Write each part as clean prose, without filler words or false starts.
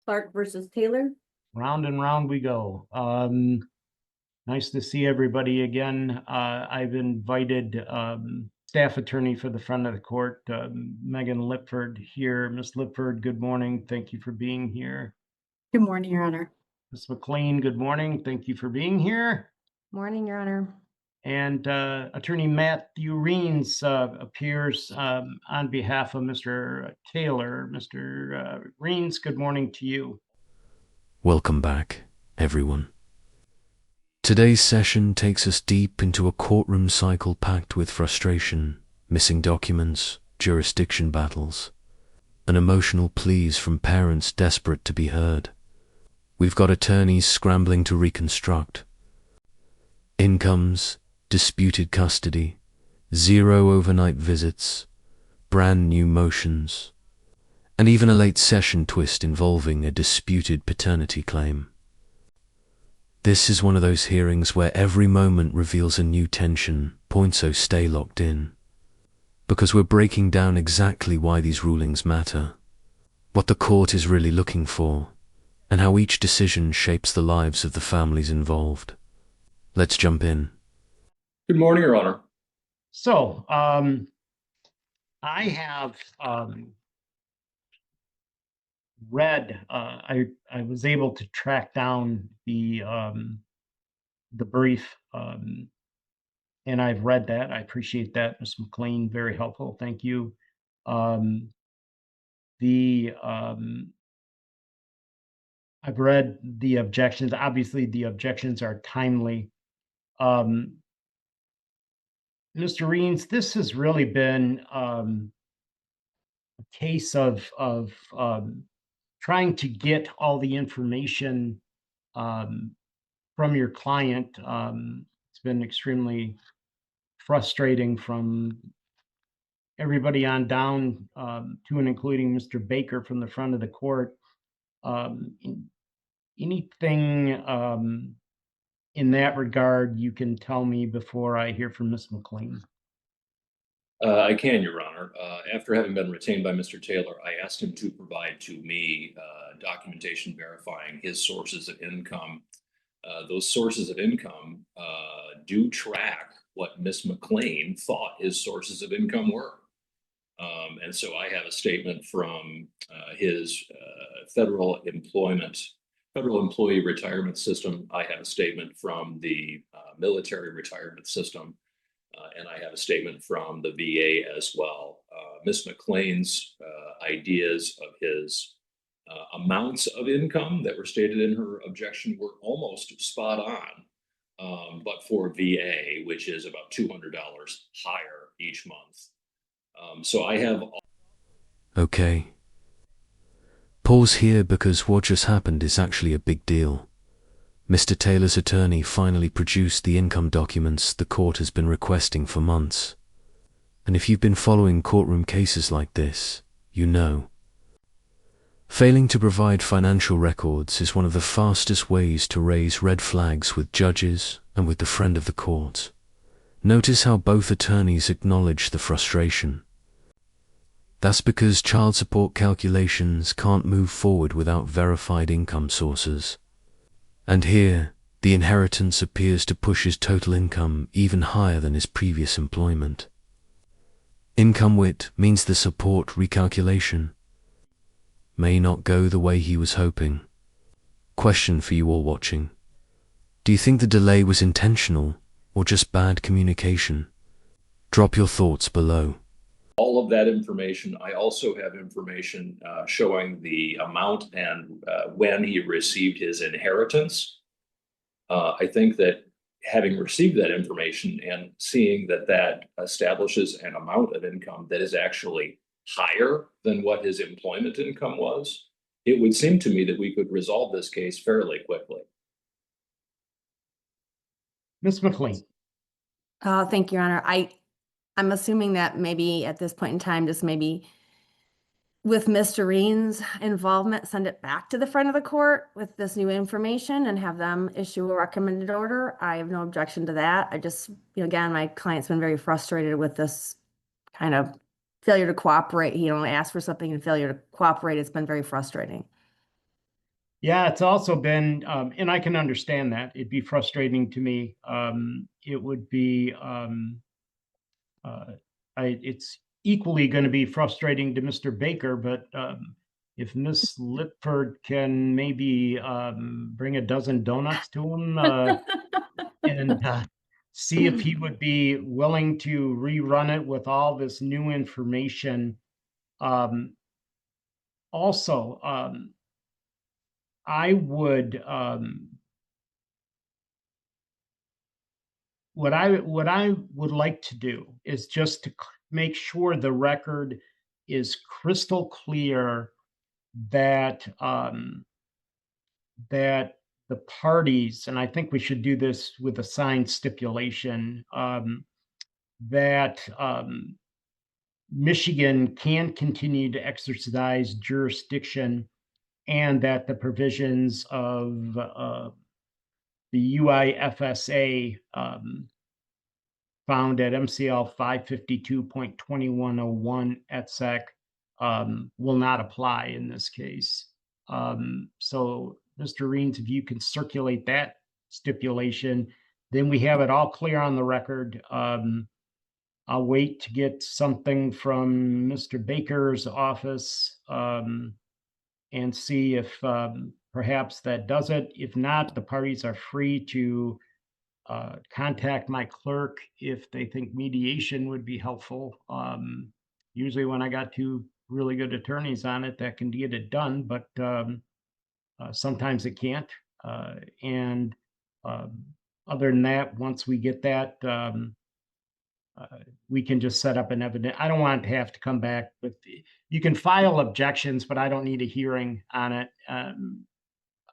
Clark versus Taylor. Round and round we go. Nice to see everybody again. I've invited staff attorney for the front of the court, Megan Lipford here. Ms. Lipford, good morning. Thank you for being here. Good morning, Your Honor. Ms. McLean, good morning. Thank you for being here. Morning, Your Honor. And Attorney Matthew Reens appears on behalf of Mr. Taylor. Mr. Reens, good morning to you. Welcome back, everyone. Today's session takes us deep into a courtroom cycle packed with frustration, missing documents, jurisdiction battles, and emotional pleas from parents desperate to be heard. We've got attorneys scrambling to reconstruct incomes, disputed custody, 0 overnight visits, brand new motions, and even a late session twist involving a disputed paternity claim. This is one of those hearings where every moment reveals a new tension point, so stay locked in. Because we're breaking down exactly why these rulings matter, what the court is really looking for, and how each decision shapes the lives of the families involved. Let's jump in. Good morning, Your Honor. So, I have read. I was able to track down the brief, and I've read that. I appreciate that, Ms. McLean. Very helpful. Thank you. I've read the objections. Obviously, the objections are timely. Mr. Reens, this has really been a case of trying to get all the information from your client. It's been extremely frustrating from everybody on down to and including Mr. Baker from the front of the court. Anything in that regard you can tell me before I hear from Ms. McLean? I can, Your Honor. After having been retained by Mr. Taylor, I asked him to provide to me documentation verifying his sources of income. Those sources of income do track what Ms. McLean thought his sources of income were. And so I have a statement from his federal employee retirement system. I have a statement from the military retirement system. And I have a statement from the VA as well. Ms. McLean's ideas of his amounts of income that were stated in her objection were almost spot on, but for VA, which is about $200 higher each month. So I have... Okay. Pause here because what just happened is actually a big deal. Mr. Taylor's attorney finally produced the income documents the court has been requesting for months. And if you've been following courtroom cases like this, you know. Failing to provide financial records is one of the fastest ways to raise red flags with judges and with the friend of the court. Notice how both attorneys acknowledge the frustration. That's because child support calculations can't move forward without verified income sources. And here, the inheritance appears to push his total income even higher than his previous employment. Income WIT means the support recalculation may not go the way he was hoping. Question for you all watching. Do you think the delay was intentional or just bad communication? Drop your thoughts below. All of that information. I also have information showing the amount and when he received his inheritance. I think that having received that information and seeing that that establishes an amount of income that is actually higher than what his employment income was, it would seem to me that we could resolve this case fairly quickly. Ms. McLean. Thank you, Your Honor. I'm assuming that maybe at this point in time, just maybe with Mr. Reens' involvement, send it back to the front of the court with this new information and have them issue a recommended order. I have no objection to that. I just, again, my client's been very frustrated with this kind of failure to cooperate. He only asked for something and failure to cooperate. It's been very frustrating. Yeah, it's also been, and I can understand that. It'd be frustrating to me. It would be, it's equally going to be frustrating to Mr. Baker, but if Miss Lipford can maybe bring a dozen donuts to him and see if he would be willing to rerun it with all this new information. Also, I would what I would like to do is just to make sure the record is crystal clear that that the parties, and I think we should do this with a signed stipulation, that Michigan can continue to exercise jurisdiction and that the provisions of the UIFSA found at MCL 552.2101 et sec will not apply in this case. So, Mr. Reams, if you can circulate that stipulation, then we have it all clear on the record. I'll wait to get something from Mr. Baker's office and see if perhaps that does it. If not, the parties are free to contact my clerk if they think mediation would be helpful. Usually when I got two really good attorneys on it, that can get it done, but sometimes it can't. And other than that, once we get that, we can just set up an evidence. I don't want to have to come back with you can file objections, but I don't need a hearing on it.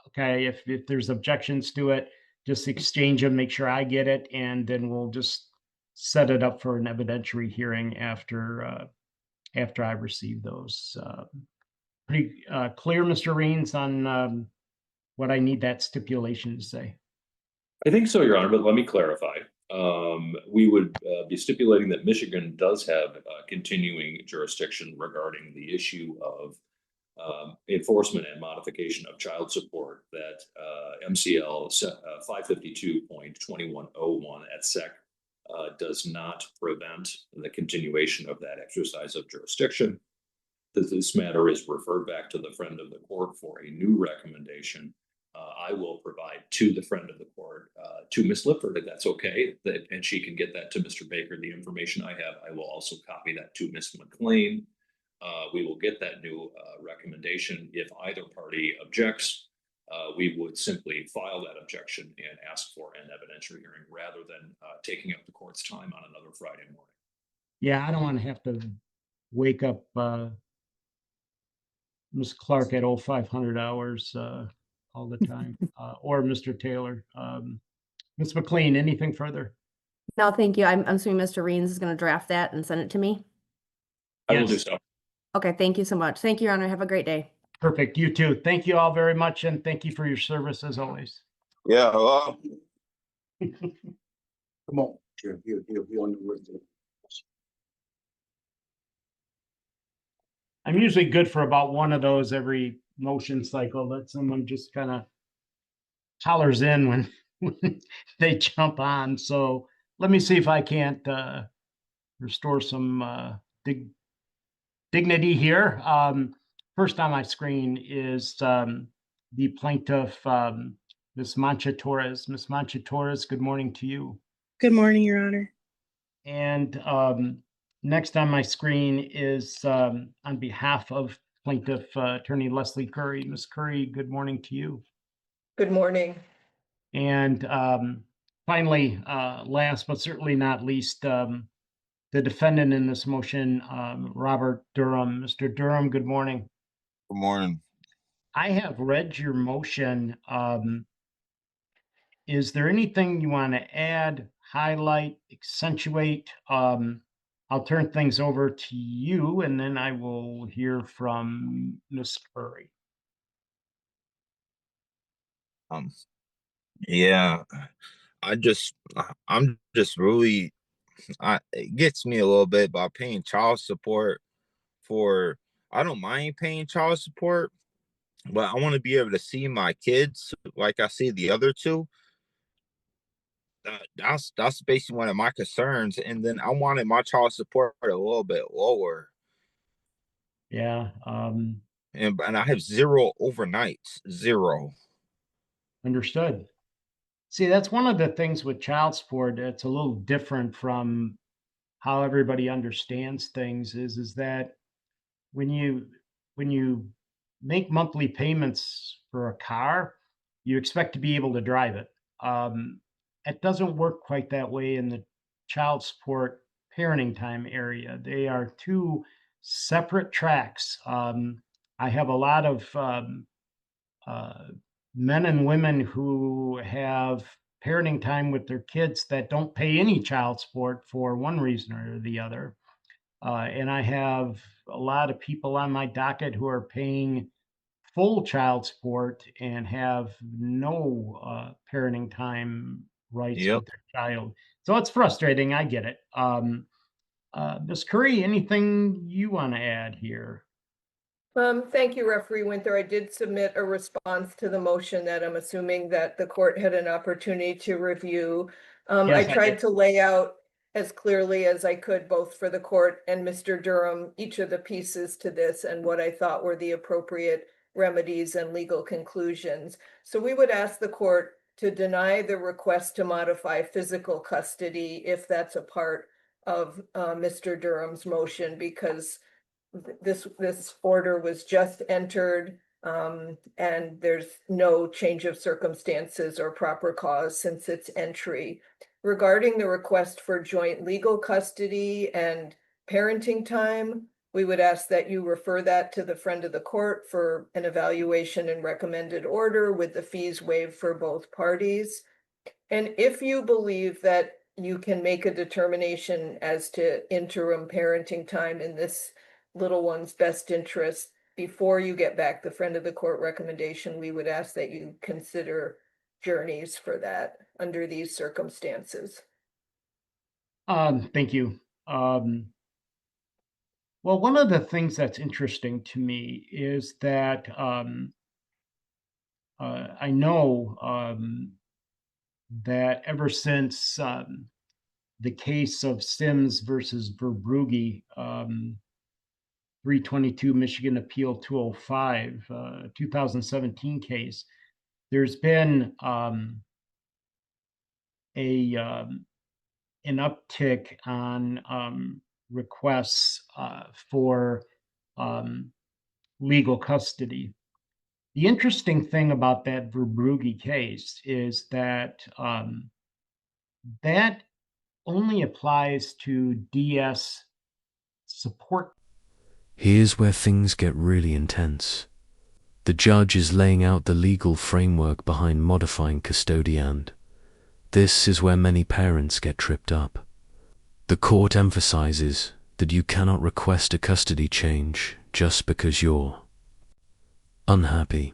Okay, if there's objections to it, just exchange them, make sure I get it, and then we'll just set it up for an evidentiary hearing after I receive those. Pretty clear, Mr. Reams, on what I need that stipulation to say. I think so, Your Honor, but let me clarify. We would be stipulating that Michigan does have continuing jurisdiction regarding the issue of enforcement and modification of child support that MCL 552.2101 et sec does not prevent the continuation of that exercise of jurisdiction. That this matter is referred back to the friend of the court for a new recommendation. I will provide to the friend of the court, to Ms. Lipford, if that's okay, and she can get that to Mr. Baker, the information I have. I will also copy that to Ms. McLean. We will get that new recommendation. If either party objects, we would simply file that objection and ask for an evidentiary hearing rather than taking up the court's time on another Friday morning. Yeah, I don't want to have to wake up Ms. Clark at 0500 hours all the time, or Mr. Taylor. Ms. McLean, anything further? No, thank you. I'm assuming Mr. Reams is going to draft that and send it to me. I will do so. Okay, thank you so much. Thank you, Your Honor. Have a great day. Perfect. You too. Thank you all very much, and thank you for your service as always. Yeah, Come on. Here on the word. I'm usually good for about one of those every motion cycle that someone just kind of hollers in when they jump on. So let me see if I can't restore some dignity here. First on my screen is the plaintiff, Ms. Mancha Torres. Ms. Mancha Torres, good morning to you. Good morning, Your Honor. And next on my screen is on behalf of plaintiff attorney Leslie Curry. Ms. Curry, good morning to you. Good morning. And finally, last but certainly not least, the defendant in this motion, Robert Durham. Mr. Durham, good morning. good morning. I have read your motion. Is there anything you want to add, highlight, accentuate? I'll turn things over to you, and then I will hear from Ms. Curry. Yeah, I'm just really, it gets me a little bit about paying child support for, I don't mind paying child support but I want to be able to see my kids like I see the other two. That's basically one of my concerns. And then I wanted my child support a little bit lower. Yeah. And I have 0 overnights, 0. Understood. See, that's one of the things with child support that's a little different from how everybody understands things is that when you make monthly payments for a car, you expect to be able to drive it. It doesn't work quite that way in the child support parenting time area. They are two separate tracks. I have a lot of uh, men and women who have parenting time with their kids that don't pay any child support for one reason or the other. And I have a lot of people on my docket who are paying full child support and have no parenting time rights Yep. with their child. So it's frustrating. I get it. Ms. Curry, anything you want to add here? Thank you, Referee Winter. I did submit a response to the motion that I'm assuming that the court had an opportunity to review. Yes, I I tried did. to lay out as clearly as I could, both for the court and Mr. Durham, each of the pieces to this and what I thought were the appropriate remedies and legal conclusions. So we would ask the court to deny the request to modify physical custody if that's a part of Mr. Durham's motion, because this order was just entered, and there's no change of circumstances or proper cause since its entry. Regarding the request for joint legal custody and parenting time, we would ask that you refer that to the friend of the court for an evaluation and recommended order with the fees waived for both parties. And if you believe that you can make a determination as to interim parenting time in this little one's best interest before you get back the friend of the court recommendation, we would ask that you consider journeys for that under these circumstances. Thank you. Well, one of the things that's interesting to me is that I know that ever since the case of Sims versus Verbrugge, 322 Michigan Appeal 205, 2017 case, there's been an uptick on requests for legal custody. The interesting thing about that Verbrugge case is that that only applies to DS support. Here's where things get really intense. The judge is laying out the legal framework behind modifying custody, and this is where many parents get tripped up. The court emphasizes that you cannot request a custody change just because you're unhappy.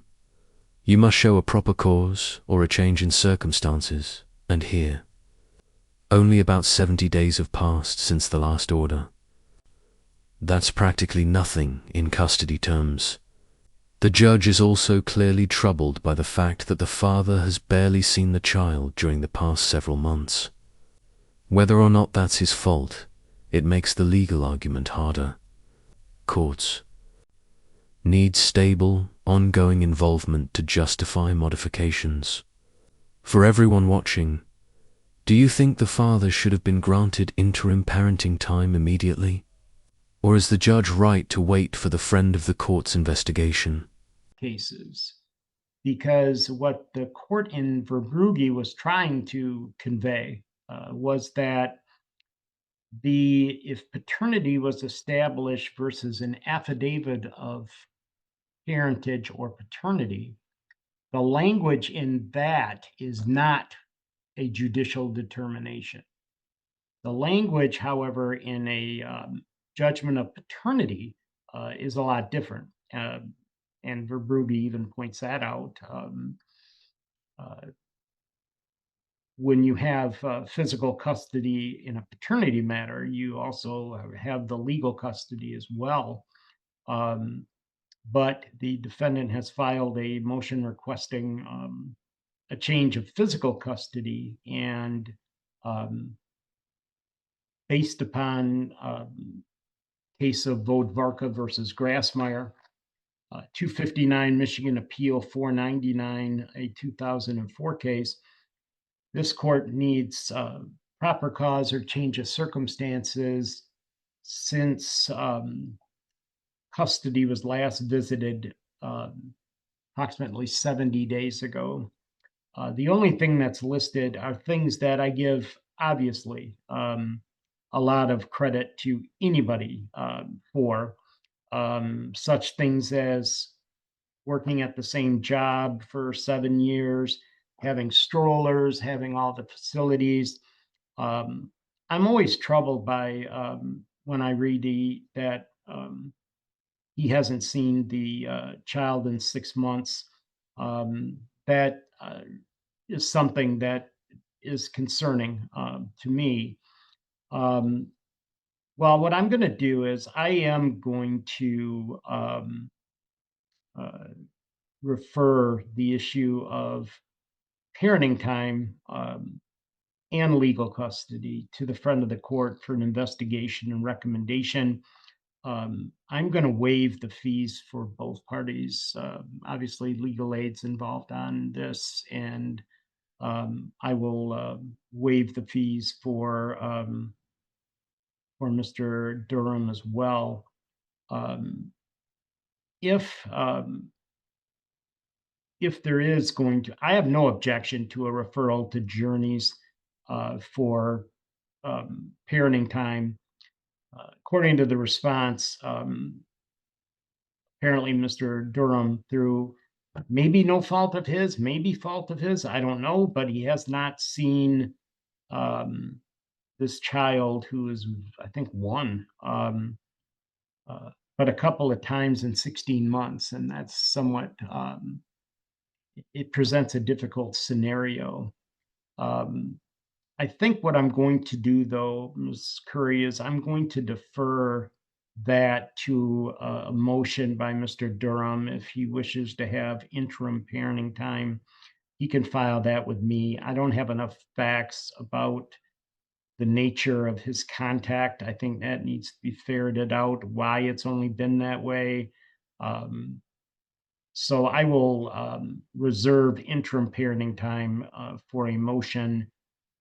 You must show a proper cause or a change in circumstances, and here, only about 70 days have passed since the last order. That's practically nothing in custody terms. The judge is also clearly troubled by the fact that the father has barely seen the child during the past several months. Whether or not that's his fault, it makes the legal argument harder. Courts need stable, ongoing involvement to justify modifications. For everyone watching, do you think the father should have been granted interim parenting time immediately? Or is the judge right to wait for the friend of the court's investigation? Cases, because what the court in Verbrugge was trying to convey was that if paternity was established versus an affidavit of parentage or paternity, the language in that is not a judicial determination. The language, however, in a judgment of paternity is a lot different. And Verbrugge even points that out. When you have physical custody in a paternity matter, you also have the legal custody as well. but the defendant has filed a motion requesting a change of physical custody, and based upon case of Vodvarka versus Grassmeyer, 259 Michigan Appeal 499, a 2004 case, this court needs proper cause or change of circumstances since custody was last visited approximately 70 days ago. The only thing that's listed are things that I give, obviously, a lot of credit to anybody for, such things as working at the same job for 7 years, having strollers, having all the facilities. I'm always troubled by when I read that he hasn't seen the child in 6 months. That is something that is concerning to me. Well, what I'm going to do is I am going to refer the issue of parenting time and legal custody to the front of the court for an investigation and recommendation. I'm going to waive the fees for both parties. Obviously, legal aid's involved on this, and I will waive the fees for Mr. Durham as well. If there is going to, I have no objection to a referral to Journeys for parenting time. According to the response, apparently Mr. Durham, through maybe no fault of his, maybe fault of his, I don't know, but he has not seen this child who is, I think, 1, but a couple of times in 16 months, and that's somewhat, it presents a difficult scenario. I think what I'm going to do, though, Ms. Curry, is I'm going to defer that to a motion by Mr. Durham. If he wishes to have interim parenting time, he can file that with me. I don't have enough facts about the nature of his contact. I think that needs to be ferreted out, why it's only been that way. So I will reserve interim parenting time for a motion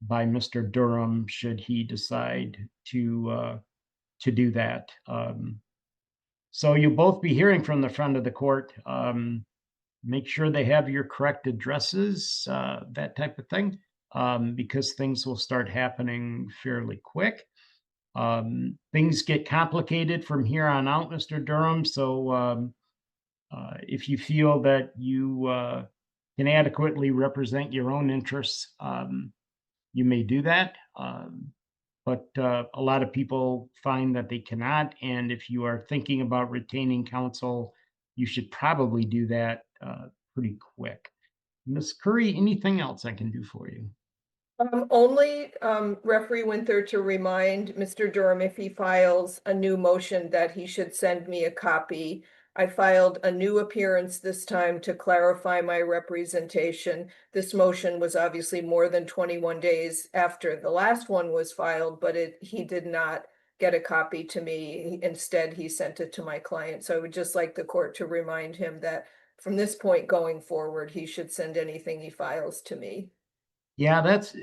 by Mr. Durham should he decide to do that. So you'll both be hearing from the front of the court. Make sure they have your correct addresses, that type of thing, because things will start happening fairly quick. Things get complicated from here on out, Mr. Durham. So if you feel that you can adequately represent your own interests, you may do that. But a lot of people find that they cannot. And if you are thinking about retaining counsel, you should probably do that pretty quick. Ms. Curry, anything else I can do for you? Only referee Winther to remind Mr. Durham if he files a new motion that he should send me a copy. I filed a new appearance this time to clarify my representation. This motion was obviously more than 21 days after the last one was filed, but he did not get a copy to me. Instead, he sent it to my client. So I would just like the court to remind him that from this point going forward, he should send anything he files to me. Yeah, that's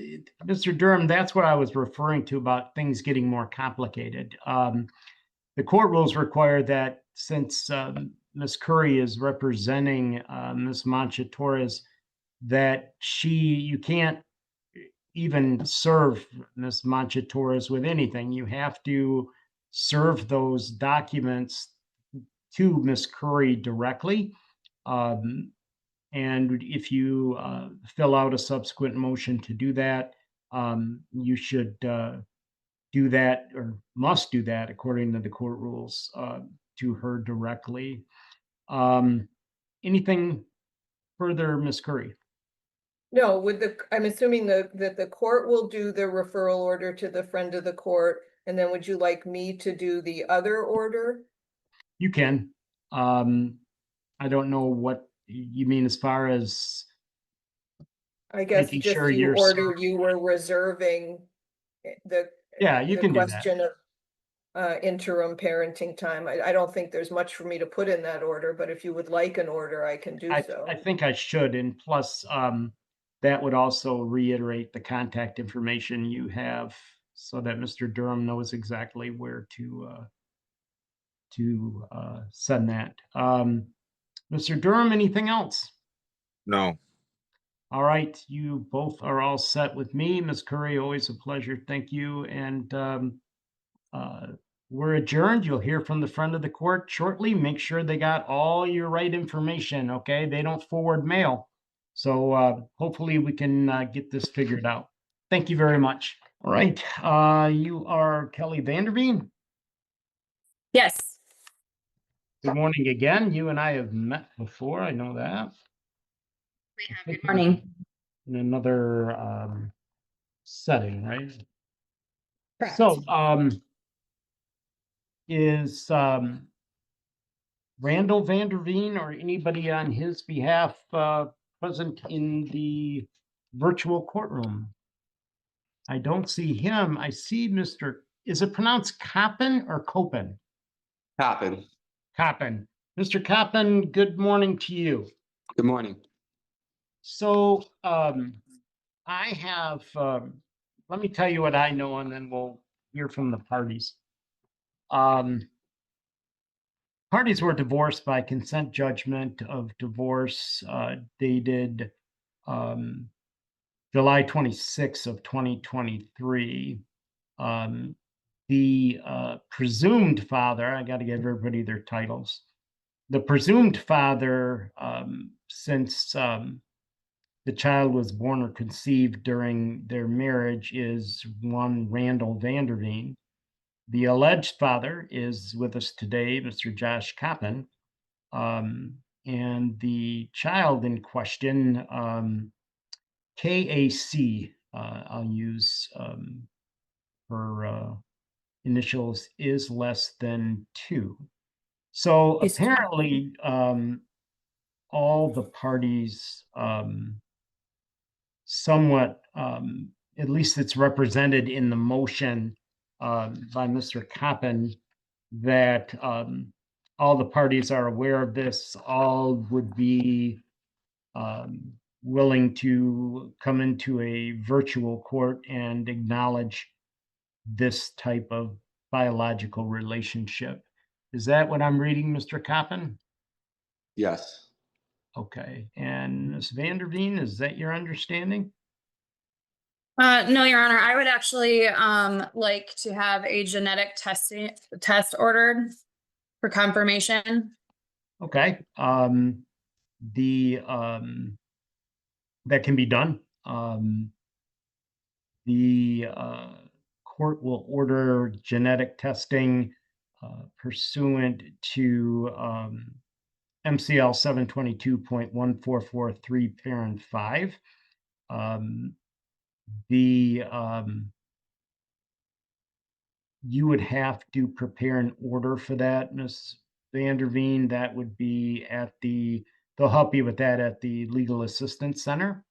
Mr. Durham. That's what I was referring to about things getting more complicated. The court rules require that since Ms. Curry is representing Ms. Mancha Torres, that you can't even serve Ms. Mancha Torres with anything. You have to serve those documents to Ms. Curry directly. And if you fill out a subsequent motion to do that, you should do that, or must do that according to the court rules, to her directly. Anything further, Ms. Curry? No, I'm assuming that the court will do the referral order to the friend of the court, and then would you like me to do the other order? You can. I don't know what you mean as far as I guess making just sure you you're. ordered, you were reserving Yeah, you the can do that. question of interim parenting time. I don't think there's much for me to put in that order, but if you would like an order, I can do so. I think I should, and plus, that would also reiterate the contact information you have so that Mr. Durham knows exactly where to send that. Mr. Durham, anything else? No. All right, you both are all set with me. Ms. Curry, always a pleasure. Thank you. And we're adjourned. You'll hear from the front of the court shortly. Make sure they got all your right information, okay? They don't forward mail. So hopefully we can get this figured out. Thank you very much. All right, you are Kelly Vanderveen. Yes. Good morning again. You and I have met before. I know that. We have. Good morning. In another setting, right? Correct. So, is Randall Vanderveen or anybody on his behalf present in the virtual courtroom? I don't see him. I see Mr. Is it pronounced Coppin or Copen? Happen. Coppin. Mr. Coppin, good morning to you. Good morning. So, I have, let me tell you what I know, and then we'll hear from the parties. Parties were divorced by consent judgment of divorce dated July 26th of 2023. The presumed father, I got to give everybody their titles. The presumed father, since the child was born or conceived during their marriage, is one Randall Vanderveen. The alleged father is with us today, Mr. Josh Coppin. And the child in question, KAC, I'll use her initials, is less than 2. So apparently, all the parties somewhat, at least it's represented in the motion by Mr. Coppin, that all the parties are aware of this, all would be willing to come into a virtual court and acknowledge this type of biological relationship. Is that what I'm reading, Mr. Coppin? Yes. Okay. And Ms. Vanderveen, is that your understanding? No, Your Honor, I would actually like to have a genetic test ordered for confirmation. Okay. That can be done. The court will order genetic testing pursuant to MCL 722.1443 parent 5. You would have to prepare an order for that, Ms. Vanderveen. That would be at they'll help you with that at the Legal Assistance Center.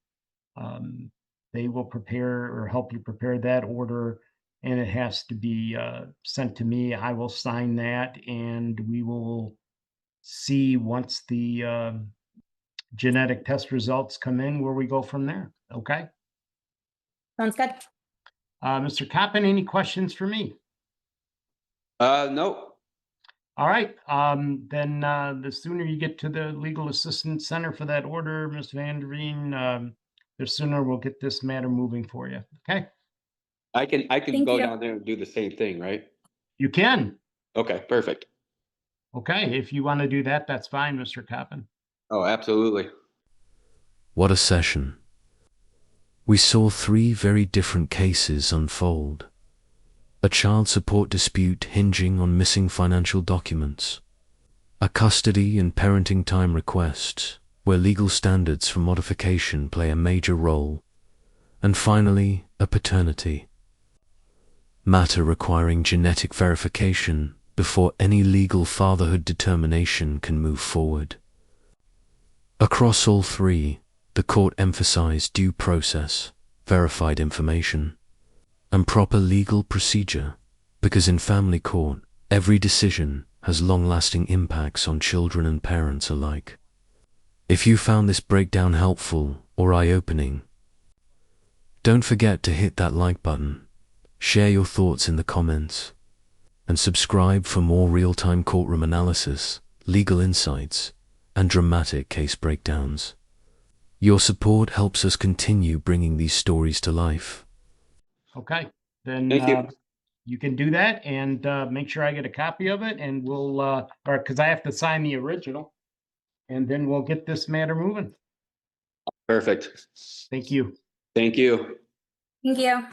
They will prepare or help you prepare that order, and it has to be sent to me. I will sign that, and we will see once the genetic test results come in where we go from there. Okay? Sounds good. Mr. Coppin, any questions for me? No. All right. Then the sooner you get to the Legal Assistance Center for that order, Ms. Vanderveen, the sooner we'll get this matter moving for you. Okay? I can Thank go you. down there and do the same thing, right? You can. Okay, perfect. Okay. If you want to do that, that's fine, Mr. Coppin. Oh, absolutely. What a session. We saw 3 very different cases unfold. A child support dispute hinging on missing financial documents. A custody and parenting time request, where legal standards for modification play a major role. And finally, a paternity matter requiring genetic verification before any legal fatherhood determination can move forward. Across all three, the court emphasized due process, verified information, and proper legal procedure, because in family court, every decision has long-lasting impacts on children and parents alike. If you found this breakdown helpful or eye-opening, don't forget to hit that like button, share your thoughts in the comments, and subscribe for more real-time courtroom analysis, legal insights, and dramatic case breakdowns. Your support helps us continue bringing these stories to life. Okay, then Thank you. you can do that and make sure I get a copy of it, and we'll, or because I have to sign the original, and then we'll get this matter moving. Perfect. Thank you. Thank you. Thank you.